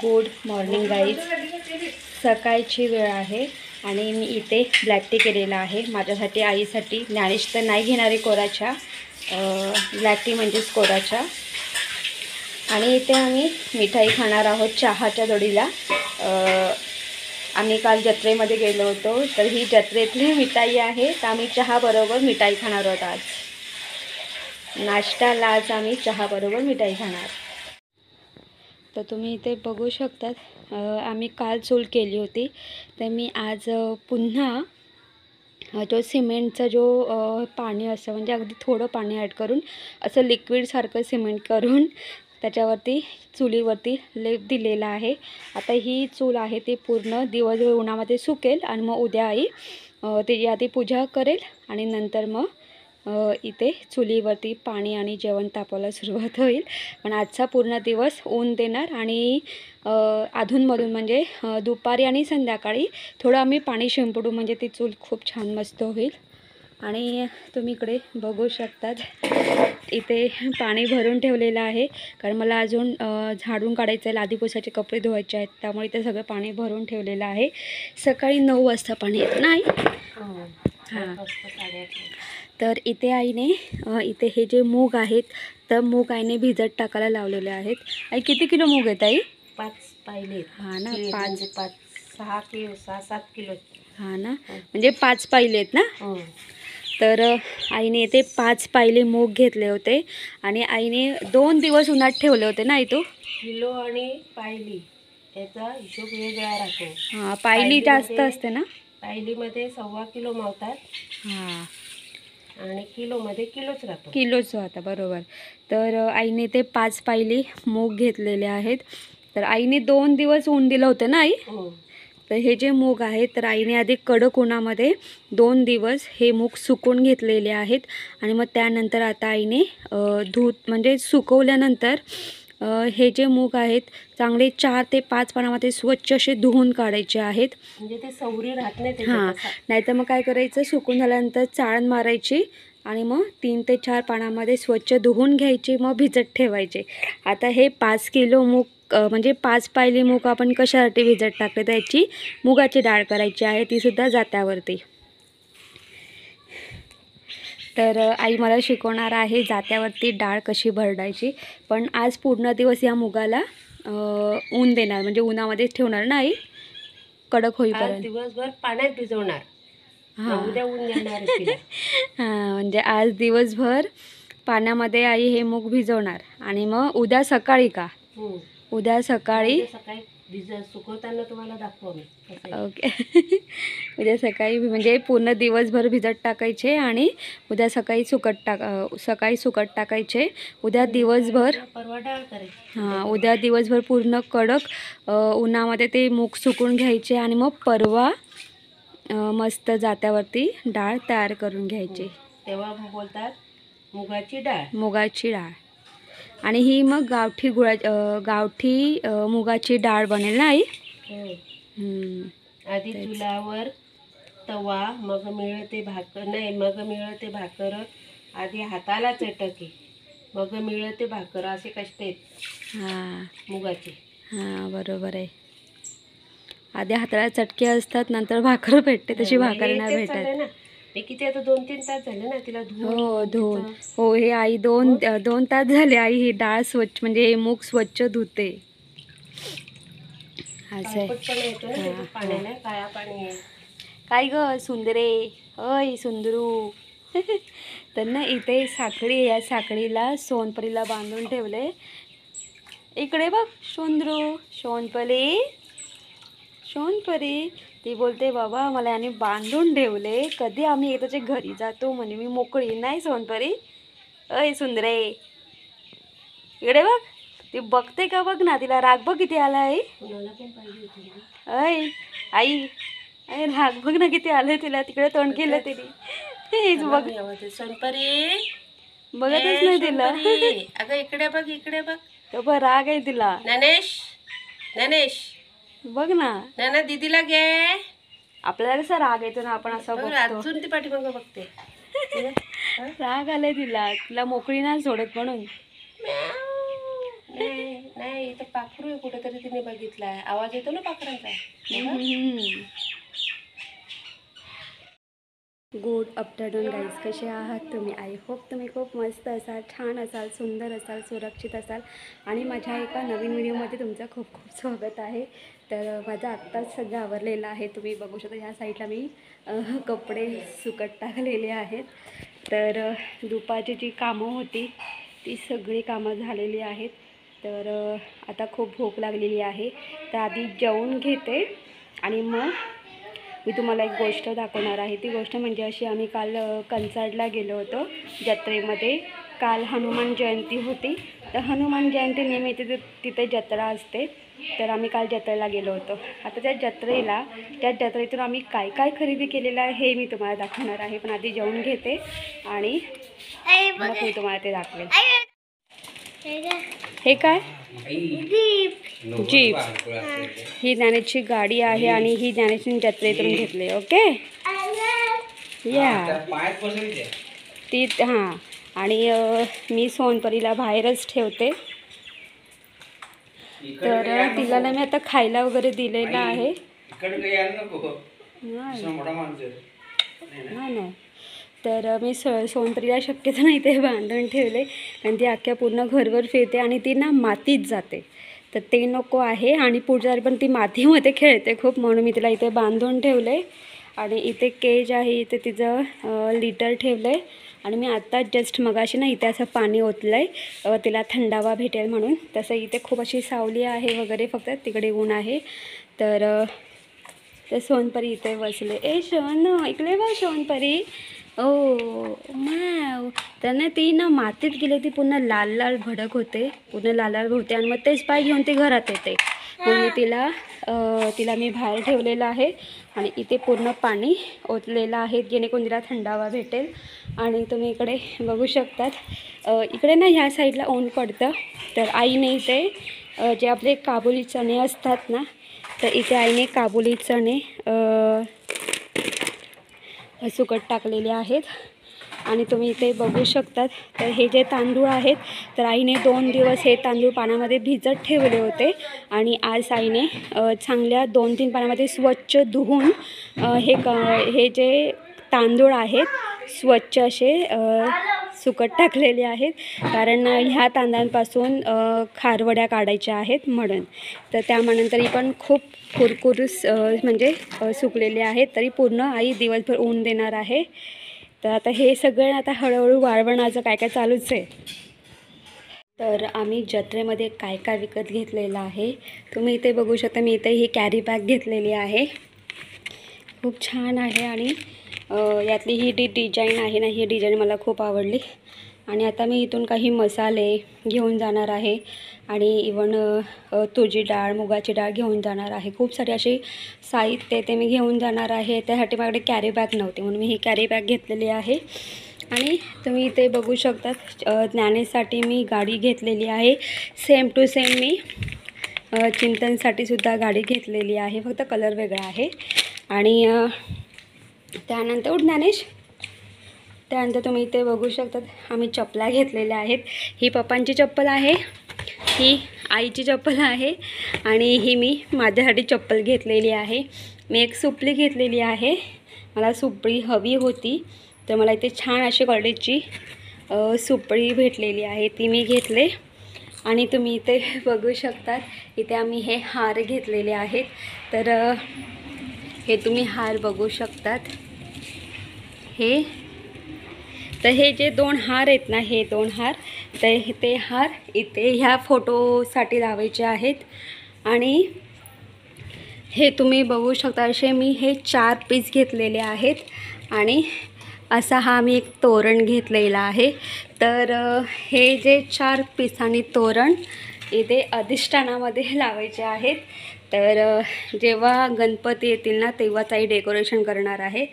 Good morning guys. सकाळची वेळ आहे आणि मी इथे ब्लॅक टी केलेला आहे माझ्यासाठी, आईसाठी. ज्ञानेश तर नाही घेणारे कोराच्या, ब्लॅक टी म्हणजेच कोराच्या. आणि इथे आम्ही मिठाई खाणार आहोत चहाच्या जोडीला. आम्ही काल जत्रेमध्ये गेलो होतो, तर ही जत्रेतली मिठाई आहे, तर आम्ही चहाबरोबर मिठाई खाणार आहोत आज. नाश्त्याला आज आम्ही चहाबरोबर मिठाई खाणार. तर तुम्ही इथे बघू शकतात, आम्ही काल चूल केली होती, तर मी आज पुन्हा जो सिमेंटचा जो पाणी असं, म्हणजे अगदी थोडं पाणी ॲड करून असं लिक्विडसारखं सिमेंट करून त्याच्यावरती चुलीवरती लेप दिलेला आहे. आता ही चूल आहे ती पूर्ण दिवसभर उन्हामध्ये सुकेल आणि मग उद्या आई त्याची आधी पूजा करेल आणि नंतर मग इथे चुलीवरती पाणी आणि जेवण तापवायला सुरुवात होईल. पण आजचा पूर्ण दिवस ऊन देणार आणि अधूनमधून म्हणजे दुपारी आणि संध्याकाळी थोडं आम्ही पाणी शिंपडू, म्हणजे ती चूल खूप छान मस्त होईल. आणि तुम्ही इकडे बघू शकतात, इथे पाणी भरून ठेवलेलं आहे, कारण मला अजून झाडून काढायचं आहे, लादी पुसायचे कपडे धुवायचे आहेत, त्यामुळे इथे सगळं पाणी भरून ठेवलेलं आहे. सकाळी 9 वाजता पाणी येत नाही. हां, तर इथे आईने इथे हे जे मूग आहेत, तर मूग आईने भिजत टाकायला लावलेले आहेत. आई किती किलो मूग आहेत आई? 5 पाहिले. हां ना, 6 किलो 6-7 किलो. हां ना, म्हणजे 5 पाहिले आहेत ना. तर आईने इथे 5 पायले मूग घेतले होते आणि आईने 2 दिवस उन्हात ठेवले होते ना आई. तू किलो आणि पायली याचा हिशोब वेगळा राहतो. हां, पायली जास्त असते ना. पायलीमध्ये 1.25 किलो मावतात. हां, आणि किलोमध्ये किलोच राहतो. किलोच होता, बरोबर. तर आईने ते 5 पायली मूग घेतलेले आहेत. तर आईने 2 दिवस ऊन दिलं होतं ना आई. तर हे जे मूग आहेत, तर आईने आधी कडक उन्हामध्ये 2 दिवस हे मूग सुकवून घेतलेले आहेत आणि मग त्यानंतर आता आईने म्हणजे सुकवल्यानंतर हे जे मूग आहेत चांगले 4 ते 5 पाण्यामध्ये स्वच्छ असे धुवून काढायचे आहेत, म्हणजे ते सवरी राहत नाही. हां, नाहीतर मग काय करायचं, सुकून झाल्यानंतर चाळण मारायची आणि मग 3 ते 4 पाण्यामध्ये स्वच्छ धुवून घ्यायचे, मग भिजत ठेवायचे. आता हे 5 किलो मूग म्हणजे 5 पायली मूग आपण कशासाठी भिजत टाकले, त्याची मुगाची डाळ करायची आहे, तीसुद्धा जात्यावरती. तर आई मला शिकवणार आहे जात्यावरती डाळ कशी भरडायची. पण आज पूर्ण दिवस या मुगाला ऊन देणार, म्हणजे उन्हामध्येच ठेवणार ना आई, कडक होईपर्यंत. दिवसभर पाण्यात भिजवणार. हां, उद्या ऊन देणार. हां, म्हणजे आज दिवसभर पाण्यामध्ये आई हे मूग भिजवणार आणि मग उद्या सकाळी का, उद्या सकाळी सुकवताना तुम्हाला दाखवू मी. ओके. उद्या सकाळी म्हणजे पूर्ण दिवसभर भिजत टाकायचे आणि उद्या सकाळी सुकट टाकायचे. उद्या दिवसभर परवा डाळ करायची. हां, उद्या दिवसभर पूर्ण कडक उन्हामध्ये ते मूग सुकून घ्यायचे आणि मग परवा मस्त जात्यावरती डाळ तयार करून घ्यायची. तेव्हा बोलतात मुगाची डाळ. मुगाची डाळ. आणि ही मग गावठी मुगाची डाळ बनेल ना आई. आधी चुलावर तवा, मग मिळते भाकर, नाही मग मिळते भाकर, आधी हाताला चटके, मग मिळते भाकर, असे कष्ट आहेत हां मुगाचे. हां, बरोबर आहे. आधी हाताला चटके असतात, नंतर भाकर भेटते, तशी भाकर नाही भेटत ना. ते किती आता 2-3 तास झाले ना तिला धुवून. हो, हे आई 2 तास झाले आई ही डाळ स्वच्छ, म्हणजे हे मूग स्वच्छ धुते. काळा पाणी आहे. काय ग सुंदरे, अय सुंदरू. तर ना इथे साखळी, या साखळीला सोनपरीला बांधून ठेवले. इकडे बघ सुंदरू, सोनपरी. ती बोलते बाबा मला याने बांधून ठेवले, कधी आम्ही एकदाच्या घरी जातो म्हणजे मी मोकळी. नाही सोनपरी, अय सुंदरे, इकडे बघ. ती बघते का बघ ना, तिला राग बघ किती आला आहे. अय आई, अय राग बघ ना किती आलं तिला, तिकडे तोंड केलं तिने. बघ सोनपरी, बघतच नाही तिला. अगं इकडे बघ, इकडे बघ. तो बघ राग आहे तिला. ज्ञानेश बघ ना, नाना दीदीला घे. आपल्याला कसा राग येतो ना, आपण असं बघतो. अजून ती पाठीमागं बघते. राग आलाय तिला मोकळी नाही सोडत म्हणून. नाही इथं पाखरू आहे कुठेतरी तिने बघितलाय. आवाज येतो ना पाखरांचा. गुड आफ्टरनून गाईज, कसे आहात तुम्ही? आय होप तुम्ही खूप मस्त असाल, छान असाल, सुंदर असाल, सुरक्षित असाल. आणि माझ्या एका नवीन व्हिडिओमध्ये तुमचं खूप खूप स्वागत आहे. तर माझं आत्ताच सगळं आवरलेलं आहे. तुम्ही बघू शकता ह्या साईडला मी कपडे सुकत टाकलेले आहेत. तर दुपारची जी कामं होती ती सगळी कामं झालेली आहेत. तर आता खूप भूक लागलेली आहे. तर आधी जेवून घेते आणि मग मी तुम्हाला एक गोष्ट दाखवणार आहे. ती गोष्ट म्हणजे अशी, आम्ही काल कंचाडला गेलो होतो जत्रेमध्ये. काल हनुमान जयंती होती. तर हनुमान जयंती निमित्त तिथे जत्रा असते. तर आम्ही काल जत्रेला गेलो होतो. आता त्या जत्रेतून आम्ही काय काय खरेदी केलेलं आहे हे मी तुम्हाला दाखवणार आहे. पण आधी जेवून घेते आणि मग मी तुम्हाला ते दाखवेल. हे काय? जीप. ही ज्ञानेशची गाडी आहे आणि ही ज्ञानेशने जत्रेतून घेतली. ओके या ती हां. आणि मी सोनपरीला बाहेरच ठेवते. तर तिला ना मी आता खायला वगैरे दिलेलं आहे. नाही तर मी सोनपरीला शक्यतो नाही ते बांधून ठेवले, कारण ती अख्ख्या पूर्ण घरभर फिरते आणि ती ना मातीत जाते. तर ते नको आहे. आणि पुढच्या पण ती मातीमध्ये खेळते खूप, म्हणून मी तिला इथे बांधून ठेवले. आणि इथे केज आहे, इथे तिचं लिटर ठेवलं आहे. आणि मी आत्ता जस्ट मगाशी ना इथे असं पाणी ओतलं आहे तिला थंडावा भेटेल म्हणून. तसं इथे खूप अशी सावली आहे वगैरे, फक्त तिकडे ऊन आहे. तर सोनपरी इथे बसले. शोन इकडे बघ सोनपरी. ओ मॅव. त्याने ती ना मातीत गेली, ती पुन्हा लाल लाल भडक होते, पूर्ण लाल लाल होते. आणि मग तेच पाय घेऊन ती घरात येते. म्हणून मी तिला मी बाहेर ठेवलेलं आहे. आणि इथे पूर्ण पाणी ओतलेलं आहे, जेणेकरून तिला थंडावा भेटेल. आणि तुम्ही इकडे बघू शकतात, इकडे ना ह्या साईडला ऊन पडतं. तर आईने इथे जे आपले काबुली चणे असतात ना, तर इथे आईने काबुली चणे सुकट टाकलेले आहेत. आणि तुम्ही इथे बघू शकतात, तर हे जे तांदूळ आहेत, तर आईने 2 दिवस हे तांदूळ पाण्यामध्ये भिजत ठेवले होते. आणि आज आईने चांगल्या 2-3 पाण्यामध्ये स्वच्छ धुवून हे जे तांदूळ आहेत स्वच्छ असे सुकट टाकलेले आहेत, कारण ह्या तांदळांपासून खारवड्या काढायच्या आहेत म्हणून. तर त्यानंतर तरी पण खूप कुरकुरीस म्हणजे सुकलेले आहेत. तरी पूर्ण आई दिवसभर ऊन देणार आहे. तर आता हे सगळं आता हळूहळू वाळवणाचं काय काय चालूच आहे. तर आम्ही जत्रेमध्ये काय काय विकत घेतलेलं आहे तुम्ही इथे बघू शकता. मी इथे ही कॅरी बॅग घेतलेली आहे, खूप छान आहे. आणि यातली ही डिझाईन आहे ना, ही डिझाईन मला खूप आवडली. आणि आता मी इथून काही मसाले घेऊन जाणार आहे. आणि इवन तुरीची डाळ, मुगाची डाळ घेऊन जाणार आहे. खूप सारे असे साहित्य ते मी घेऊन जाणार आहे. त्यासाठी माझ्याकडे कॅरी बॅग नव्हती, म्हणून मी ही कॅरी बॅग घेतलेली आहे. आणि तुम्ही इथे बघू शकता, ज्ञानेसाठी मी गाडी घेतलेली आहे. सेम टू सेम मी चिंतनसाठी सुद्धा गाडी घेतलेली आहे, फक्त कलर वेगळा आहे. आणि त्यानंतर ज्ञानेश, त्यानंतर तुम्ही इथे बघू शकता, आम्ही चपला घेतलेल्या आहेत. ही पप्पांची चप्पल आहे, ही आईची चप्पल आहे. आणि ही मी माझ्यासाठी चप्पल घेतलेली आहे. मी एक सुपली घेतलेली आहे, मला सुपळी हवी होती. तर मला इथे छान अशी क्वालिटीची सुपळी भेटलेली आहे, ती मी घेतले. आणि तुम्ही इथे बघू शकतात, इथे आम्ही हे हार घेतलेले आहेत. तर हे तुम्ही हार बघू शकतात. तर हे जे 2 हार आहेत ना, हे 2 हार, तर ते हार इथे ह्या फोटोसाठी लावायचे आहेत. आणि हे तुम्ही बघू शकता, असे मी हे 4 पीस घेतलेले आहेत. आणि असा हा मी एक तोरण घेतलेला आहे. तर हे जे 4 पिसांनी तोरण इथे अधिष्ठानामध्ये लावायचे आहेत. तर जेव्हा गणपती येतील ना, तेव्हाच आई डेकोरेशन करणार आहे.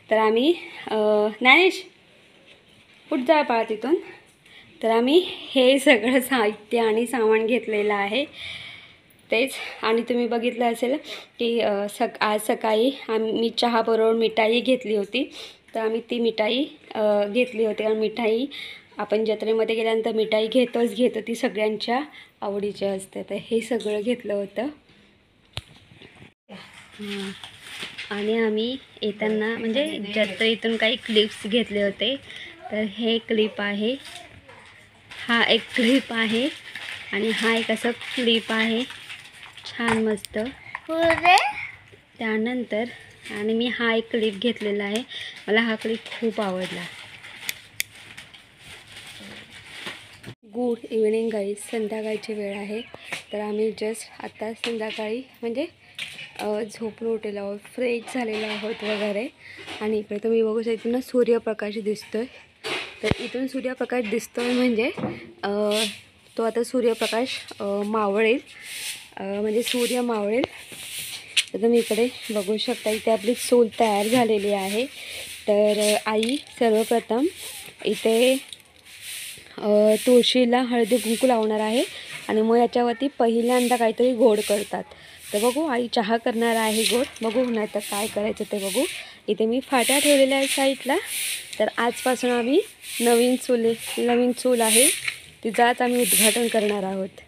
तर आम्ही ज्ञानेश कुठं जा पहा तिथून. तर आम्ही हे सगळं साहित्य आणि सामान घेतलेलं आहे तेच. आणि तुम्ही बघितलं असेल की आज सकाळी मी चहाबरोबर मिठाई घेतली होती. तर आम्ही ती मिठाई घेतली होती. आणि मिठाई आपण जत्रेमध्ये गेल्यानंतर मिठाई घेतो ती सगळ्यांच्या आवडीचे असते. तर हे सगळं घेतलं होतं. आणि आम्ही येताना म्हणजे जत इथून काही क्लिप्स घेतले होते. तर हे क्लिप आहे, हा एक क्लिप आहे आणि हा एक असं क्लिप आहे छान मस्त. त्यानंतर आणि मी हा एक क्लिप घेतलेला आहे. मला हा क्लिप खूप आवडला. गुड इव्हनिंग गाईज, संध्याकाळची वेळ आहे. तर आम्ही जस्ट आता संध्याकाळी म्हणजे झोपून उठलेलो आहोत, फ्रेश झालेलो आहोत वगैरे. आणि इकडे तुम्ही बघू शकता इथून सूर्यप्रकाश दिसतो आहे. तर इथून सूर्यप्रकाश दिसतो आहे म्हणजे तो आता सूर्यप्रकाश मावळेल, म्हणजे सूर्य मावळेल. तर तुम्ही इकडे बघू शकता इथे आपली चूल तयार झालेली आहे. तर आई सर्वप्रथम इथे तुळशीला हळदी कुंकू लावणार आहे आणि मग याच्यावरती पहिल्यांदा काहीतरी गोड करतात. तर बघू आई चहा करणार आहे गोड, बघू नाही तर काय करायचं ते बघू. इथे मी फाट्या ठेवलेल्या आहेत साईडला. तर आजपासून आम्ही नवीन चूल आहे तिचाच आम्ही उद्घाटन करणार आहोत.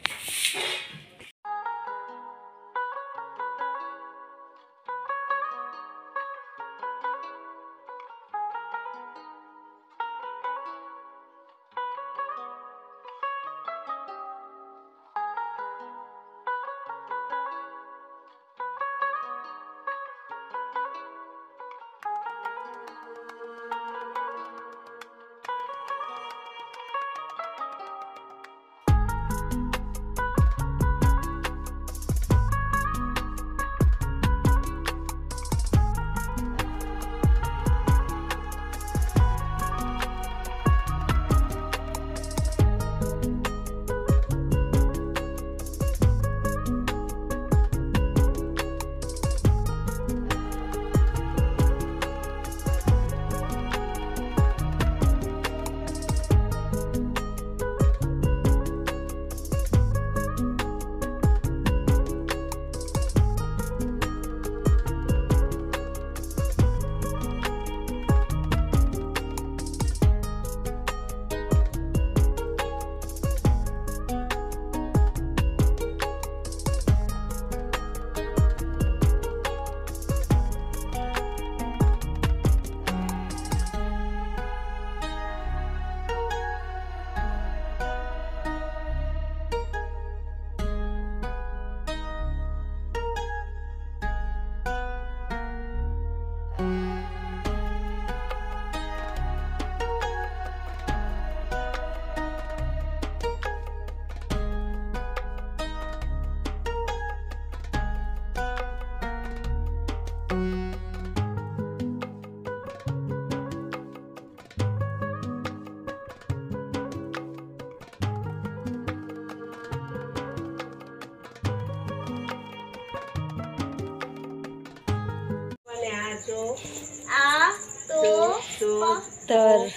तर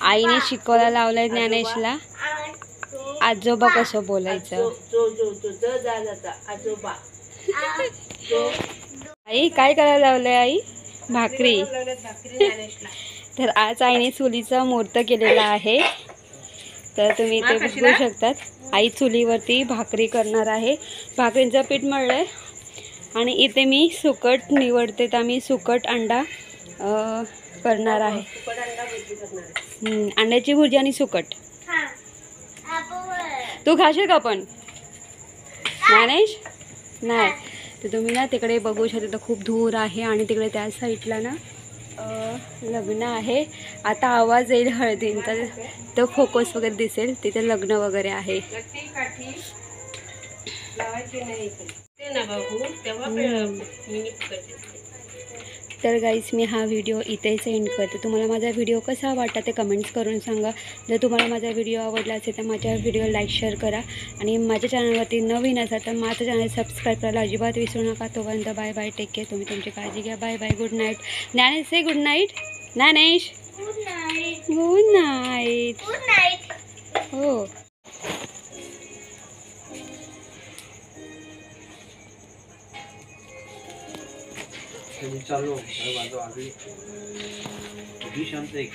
आईने शिकवायला लावलंय ज्ञानेशला आजोबा कसं बोलायचं. आई काय करायला लावलंय आई? भाकरी. तर आज आईने चुलीचा मुहूर्त केलेला आहे. तर तुम्ही इथे बघू शकतात आई चुलीवरती भाकरी करणार आहे. भाकरींचं पीठ मळलंय आणि इथे मी सुकट निवडते. तर मी सुकट अंडा करणार आहे. अंड्याची भुर्जी आणि सुकट. तू खाशील का पण ज्ञानेश? नाही. तर तुम्ही ना तिकडे बघू शकता खूप दूर आहे आणि तिकडे त्या साईडला ना लग्न आहे. आता आवाज येईल हळदींचा, तर फोकस वगैरे दिसेल तिथे लग्न वगैरे आहे. तर गाईज मी हा व्हिडिओ इथेच एंड करते. तुम्हाला माझा व्हिडिओ कसा वाटला ते कमेंट्स करून सांगा. जर तुम्हाला माझा व्हिडिओ आवडला असेल तर माझ्या व्हिडिओ लाईक शेअर करा आणि माझ्या चॅनलवरती नवीन असाल तर माझं चॅनल सबस्क्राईब करायला अजिबात विसरू नका. तोपर्यंत बाय बाय, टेक केअर. तुम्ही तुमची काळजी घ्या. Bye bye, good night. Dnyanesh से good night. Dnyanesh good night. हो. चालू, अरे बाजू आगली शांत एक